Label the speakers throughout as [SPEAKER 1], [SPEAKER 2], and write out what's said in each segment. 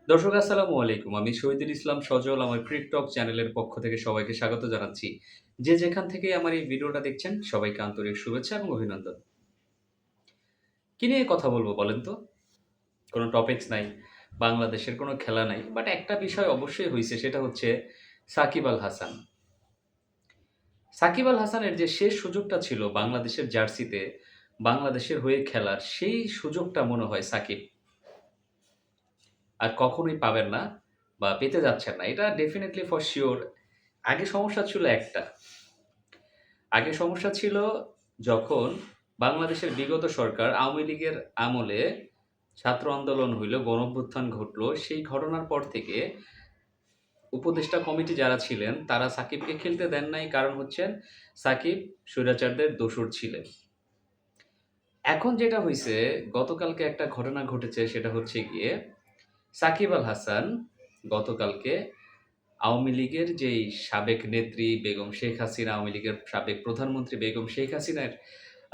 [SPEAKER 1] দর্শক আসসালামু আলাইকুম। আমি শহীদুল ইসলাম সজল আমার ক্রিকটক চ্যানেলের পক্ষ থেকে সবাইকে স্বাগত জানাচ্ছি। যে যেখান থেকেই আমার এই ভিডিওটা দেখছেন সবাইকে আন্তরিক শুভেচ্ছা এবং অভিনন্দন। কি নিয়ে কথা বলব বলেন তো? কোনো টপিকস নাই, বাংলাদেশের কোনো খেলা নাই। বাট একটা বিষয় অবশ্যই হইছে সেটা হচ্ছে সাকিব আল হাসান। সাকিব আল হাসানের যে শেষ সুযোগটা ছিল বাংলাদেশের জার্সিতে বাংলাদেশের হয়ে খেলার সেই সুযোগটা মনে হয় সাকিব আর কখনোই পাবেন না বা পেতে যাচ্ছেন না। এটা ডেফিনিটলি ফর সিউর। আগে সমস্যা ছিল একটা। আগে সমস্যা ছিল যখন বাংলাদেশের বিগত সরকার আওয়ামী লীগের আমলে ছাত্র আন্দোলন হইল, গণঅভ্যুত্থান ঘটল। সেই ঘটনার পর থেকে উপদেষ্টা কমিটি যারা ছিলেন তারা সাকিবকে খেলতে দেন নাই। কারণ হচ্ছেন সাকিব স্বৈরাচারদের দোসর ছিলেন। এখন যেটা হইছে গতকালকে একটা ঘটনা ঘটেছে সেটা হচ্ছে গিয়ে সাকিব আল হাসান গতকালকে আওয়ামী লীগের যেই সাবেক নেত্রী বেগম শেখ হাসিনা, আওয়ামী লীগের সাবেক প্রধানমন্ত্রী বেগম শেখ হাসিনার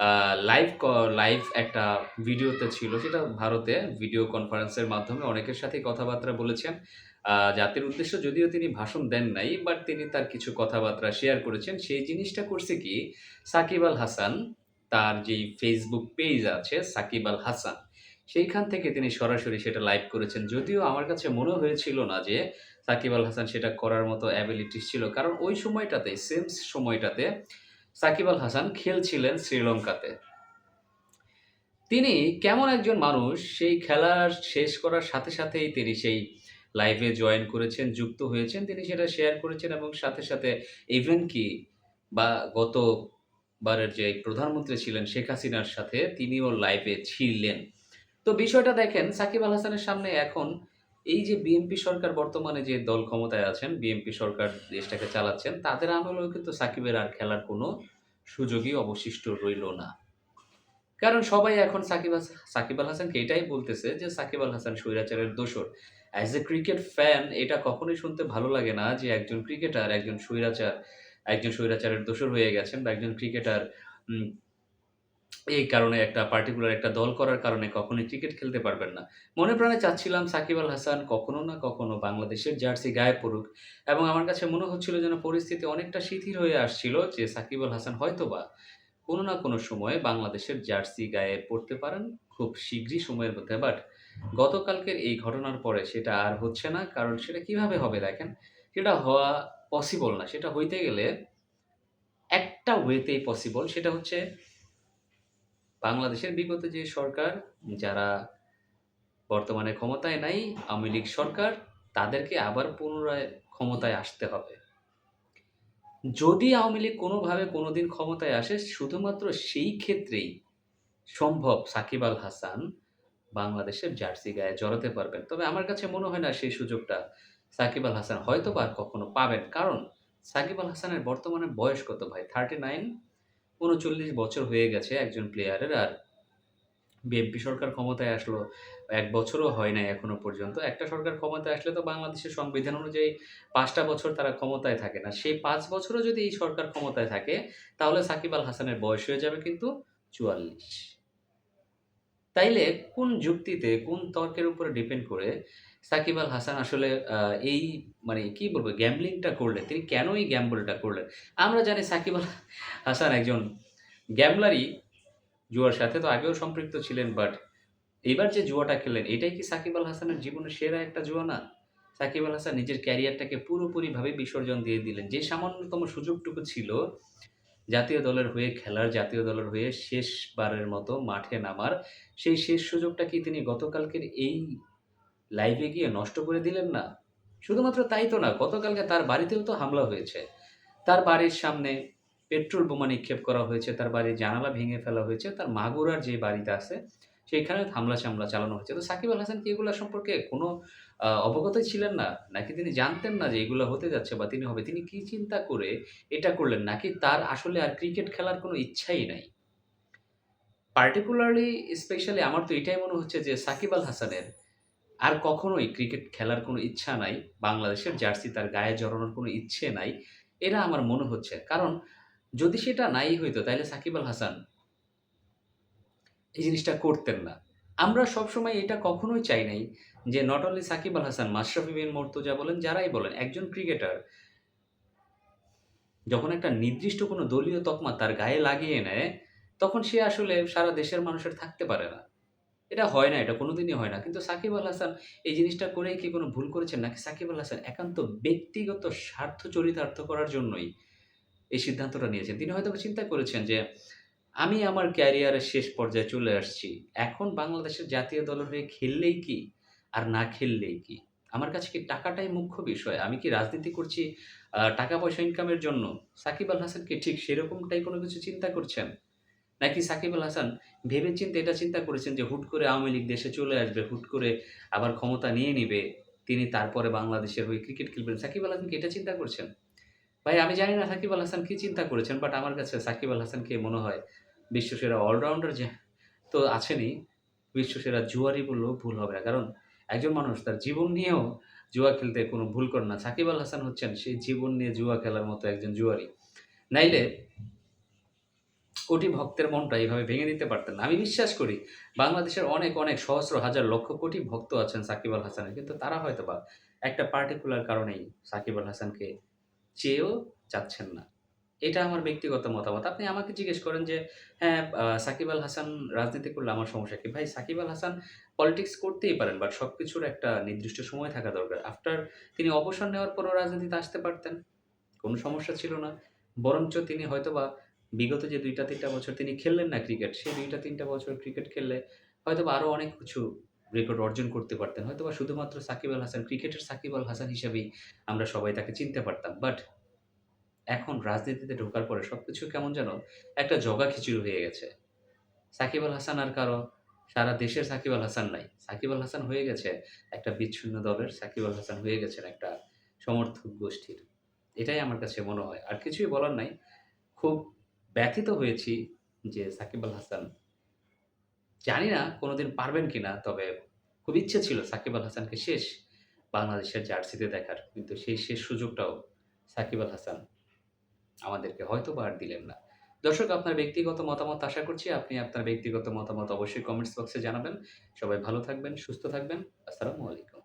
[SPEAKER 1] আ লাইভ একটা ভিডিওতে ছিল। সেটা ভারতে ভিডিও কনফারেন্সের মাধ্যমে অনেকের সাথেই কথাবার্তা বলেছেন। জাতির উদ্দেশ্যে যদিও তিনি ভাষণ দেন নাই, বাট তিনি তার কিছু কথাবার্তা শেয়ার করেছেন। সেই জিনিসটা করছে কি, সাকিব আল হাসান তার যেই Facebook পেজ আছে সাকিব আল হাসান, সেইখান থেকে তিনি সরাসরি সেটা লাইভ করেছেন। যদিও আমার কাছে মনে হয়েছিল না যে সাকিব আল হাসান সেটা করার মতো অ্যাবিলিটিস ছিল। কারণ ওই সময়টাতে সেম সময়টাতে সাকিব আল হাসান খেলছিলেন শ্রীলঙ্কাতে। তিনি কেমন একজন মানুষ সেই খেলা শেষ করার সাথে সাথেই তিনি সেই লাইভে জয়েন করেছেন, যুক্ত হয়েছেন। তিনি সেটা শেয়ার করেছেন এবং সাথে, সাথে ইভেন কি বা গতবারের যে প্রধানমন্ত্রী ছিলেন শেখ হাসিনার সাথে তিনিও লাইভে ছিলেন। তো বিষয়টা দেখেন সাকিব আল হাসানের সামনে এখন এই যে বিএনপি সরকার বর্তমানে যে দল ক্ষমতায় আছেন, বিএনপি সরকার দেশটাকে চালাচ্ছেন, তাদের আমলেও কিন্তু সাকিবের আর খেলার কোনো সুযোগই অবশিষ্ট রইল না। কারণ সবাই এখন সাকিব আল হাসানকে এটাই বলতেছে যে সাকিব আল হাসান স্বৈরাচারের দোসর। অ্যাজ এ ক্রিকেট ফ্যান এটা কখনোই শুনতে ভালো লাগে না যে একজন ক্রিকেটার একজন স্বৈরাচারের দোসর হয়ে গেছেন বা একজন ক্রিকেটার উম এই কারণে একটা পার্টিকুলার একটা দল করার কারণে কখনোই ক্রিকেট খেলতে পারবেন না। মনে প্রাণে চাচ্ছিলাম সাকিব আল হাসান কখনো না কখনো বাংলাদেশের জার্সি গায়ে পড়ুক এবং আমার কাছে মনে হচ্ছিল যেন পরিস্থিতি অনেকটা শিথিল হয়ে আসছিল যে সাকিব আল হাসান হয়তোবা কোনো না কোনো সময়ে বাংলাদেশের জার্সি গায়ে পড়তে পারেন খুব শীঘ্রই সময়ের মধ্যে। বাট গতকালকের এই ঘটনার পরে সেটা আর হচ্ছে না। কারণ সেটা কিভাবে হবে দেখেন? সেটা হওয়া পসিবল না। সেটা হইতে গেলে একটা ওয়েতেই পসিবল সেটা হচ্ছে বাংলাদেশের বিগত যে সরকার যারা বর্তমানে ক্ষমতায় নাই, আওয়ামী লীগ সরকার, তাদেরকে আবার পুনরায় ক্ষমতায় আসতে হবে। যদি আওয়ামী লীগ কোনোভাবে কোনোদিন ক্ষমতায় আসে, শুধুমাত্র সেই ক্ষেত্রেই সম্ভব সাকিব আল হাসান বাংলাদেশের জার্সি গায়ে জড়াতে পারবেন। তবে আমার কাছে মনে হয় না সেই সুযোগটা সাকিব আল হাসান হয়তোবা আর কখনো পাবেন। কারণ সাকিব আল হাসানের বর্তমানে বয়স কত ভাই? 39, 39 বছর হয়ে গেছে একজন প্লেয়ারের। আর বিএনপি সরকার ক্ষমতায় আসলো ১ বছরও হয় নাই এখনো পর্যন্ত। একটা সরকার ক্ষমতায় আসলে তো বাংলাদেশের সংবিধান অনুযায়ী ৫ টা বছর তারা ক্ষমতায় থাকে না। সেই ৫ বছরও যদি এই সরকার ক্ষমতায় থাকে, তাহলে সাকিব আল হাসানের বয়স হয়ে যাবে কিন্তু ৪৪। তাইলে কোন যুক্তিতে, কোন তর্কের উপরে ডিপেন্ড করে সাকিব আল হাসান আসলে আ এই মানে কি বলবো গ্যাম্বলিংটা করলেন? তিনি কেন এই গ্যাম্বলটা করলেন? আমরা জানি সাকিব আল হাসান একজন গ্যামলারই। জুয়ার সাথে তো আগেও সম্পৃক্ত ছিলেন। বাট এইবার যে জুয়াটা খেললেন, এটাই কি সাকিব আল হাসানের জীবনের সেরা একটা জুয়া না? সাকিব আল হাসান নিজের ক্যারিয়ারটাকে পুরোপুরিভাবে বিসর্জন দিয়ে দিলেন। যে সামান্যতম সুযোগটুকু ছিল জাতীয় দলের হয়ে খেলার, জাতীয় দলের হয়ে শেষবারের মতো মাঠে নামার, সেই শেষ সুযোগটা কি তিনি গতকালকের এই লাইভে গিয়ে নষ্ট করে দিলেন না? শুধুমাত্র তাই তো না, গতকালকে তার বাড়িতেও তো হামলা হয়েছে। তার বাড়ির সামনে পেট্রোল বোমা নিক্ষেপ করা হয়েছে, তার বাড়ির জানালা ভেঙে ফেলা হয়েছে, তার মাগুরার যে বাড়িতে আছে, সেইখানেও হামলা-চামলা চালানো হয়েছে। তো সাকিব আল হাসান কি এগুলা সম্পর্কে কোনো অবগতই ছিলেন না? নাকি তিনি জানতেন না যে এগুলা হতে যাচ্ছে বা তিনি হবে? তিনি কি চিন্তা করে এটা করলেন? নাকি তার আসলে আর ক্রিকেট খেলার কোনো ইচ্ছাই নাই? পার্টিকুলারলি স্পেশালি আমার তো এটাই মনে হচ্ছে যে সাকিব আল হাসানের আর কখনোই ক্রিকেট খেলার কোনো ইচ্ছা নাই। বাংলাদেশের জার্সি তার গায়ে জড়ানোর কোনো ইচ্ছে নাই। এটা আমার মনে হচ্ছে। কারণ যদি সেটা নাই হইতো তাইলে সাকিব আল হাসান এই জিনিসটা করতেন না। আমরা সবসময় এটা কখনোই চাই নাই যে নট অনলি সাকিব আল হাসান, মাশরাফি বিন মুর্তজা বলেন, যারাই বলেন, একজন ক্রিকেটার যখন একটা নির্দিষ্ট কোনো দলীয় তকমা তার গায়ে লাগিয়ে নেয়, তখন সে আসলে সারা দেশের মানুষের থাকতে পারে না। এটা হয় না, এটা কোনোদিনই হয় না। কিন্তু সাকিব আল হাসান এই জিনিসটা করেই কি কোনো ভুল করেছেন? নাকি সাকিব আল হাসান একান্ত ব্যক্তিগত স্বার্থ চরিতার্থ করার জন্যই এই সিদ্ধান্তটা নিয়েছেন? তিনি হয়তোবা চিন্তা করেছেন যে, আমি আমার ক্যারিয়ারের শেষ পর্যায়ে চলে আসছি। এখন বাংলাদেশের জাতীয় দলের হয়ে খেললেই কি? আর না খেললেই কি? আমার কাছে কি টাকাটাই মুখ্য বিষয়? আমি কি রাজনীতি করছি টাকা-পয়সা ইনকামের জন্য? সাকিব আল হাসান কি ঠিক সেরকমটাই কোনো কিছু চিন্তা করছেন? নাকি সাকিব আল হাসান ভেবেচিন্তে এটা চিন্তা করেছেন যে হুট করে আওয়ামী লীগ দেশে চলে আসবে, হুট করে আবার ক্ষমতা নিয়ে নিবে, তিনি তারপরে বাংলাদেশের হয়ে ক্রিকেট খেলবেন। সাকিব আল হাসান কি এটা চিন্তা করছেন? ভাই আমি জানি না সাকিব আল হাসান কি চিন্তা করেছেন, বাট আমার কাছে সাকিব আল হাসানকে মনে হয় বিশ্বসেরা অলরাউন্ডার যে তো আছেনই, বিশ্বসেরা জুয়াড়ি বললেও ভুল হবে না। কারণ একজন মানুষ তার জীবন নিয়েও জুয়া খেলতে কোনো ভুল করে না। সাকিব আল হাসান হচ্ছেন সেই জীবন নিয়ে জুয়া খেলার মতো একজন জুয়াড়ি। নাইলে কোটি ভক্তের মনটা এভাবে ভেঙে দিতে পারতেন না। আমি বিশ্বাস করি বাংলাদেশের অনেক, অনেক সহস্র হাজার লক্ষ কোটি ভক্ত আছেন সাকিব আল হাসানের। কিন্তু তারা হয়তোবা একটা পার্টিকুলার কারণেই সাকিব আল হাসানকে চেয়েও চাচ্ছেন না। এটা আমার ব্যক্তিগত মতামত। আপনি আমাকে জিজ্ঞেস করেন যে, হ্যাঁ, সাকিব আল হাসান রাজনীতি করলে আমার সমস্যা কি? ভাই সাকিব আল হাসান পলিটিক্স করতেই পারেন, বাট সবকিছুর একটা নির্দিষ্ট সময় থাকা দরকার। আফটার তিনি অবসর নেওয়ার পরও রাজনীতিতে আসতে পারতেন। কোনো সমস্যা ছিল না। বরঞ্চ তিনি হয়তোবা বিগত যে ২ টা ৩ টা বছর তিনি খেললেন না ক্রিকেট, সেই ২ টা ৩ টা বছর ক্রিকেট খেললে হয়তোবা আরো অনেক কিছু রেকর্ড অর্জন করতে পারতেন। হয়তোবা শুধুমাত্র সাকিব আল হাসান, ক্রিকেটের সাকিব আল হাসান হিসেবেই আমরা সবাই তাকে চিনতে পারতাম। বাট এখন রাজনীতিতে ঢোকার পরে সবকিছু কেমন যেন একটা জগাখিচুড়ি হয়ে গেছে। সাকিব আল হাসান আর কারো সারা দেশের সাকিব আল হাসান নাই। সাকিব আল হাসান হয়ে গেছে একটা বিচ্ছিন্ন দলের, সাকিব আল হাসান হয়ে গেছেন একটা সমর্থক গোষ্ঠীর। এটাই আমার কাছে মনে হয়। আর কিছুই বলার নাই। খুব ব্যথিত হয়েছি যে সাকিব আল হাসান জানি না কোনদিন পারবেন কিনা। তবে খুব ইচ্ছে ছিল সাকিব আল হাসানকে শেষ বাংলাদেশের জার্সিতে দেখার। কিন্তু সেই শেষ সুযোগটাও সাকিব আল হাসান আমাদেরকে হয়তোবা আর দিলেন না। দর্শক আপনার ব্যক্তিগত মতামত আশা করছি আপনি আপনার ব্যক্তিগত মতামত অবশ্যই কমেন্টস বক্সে জানাবেন। সবাই ভালো থাকবেন, সুস্থ থাকবেন। আসসালামু আলাইকুম।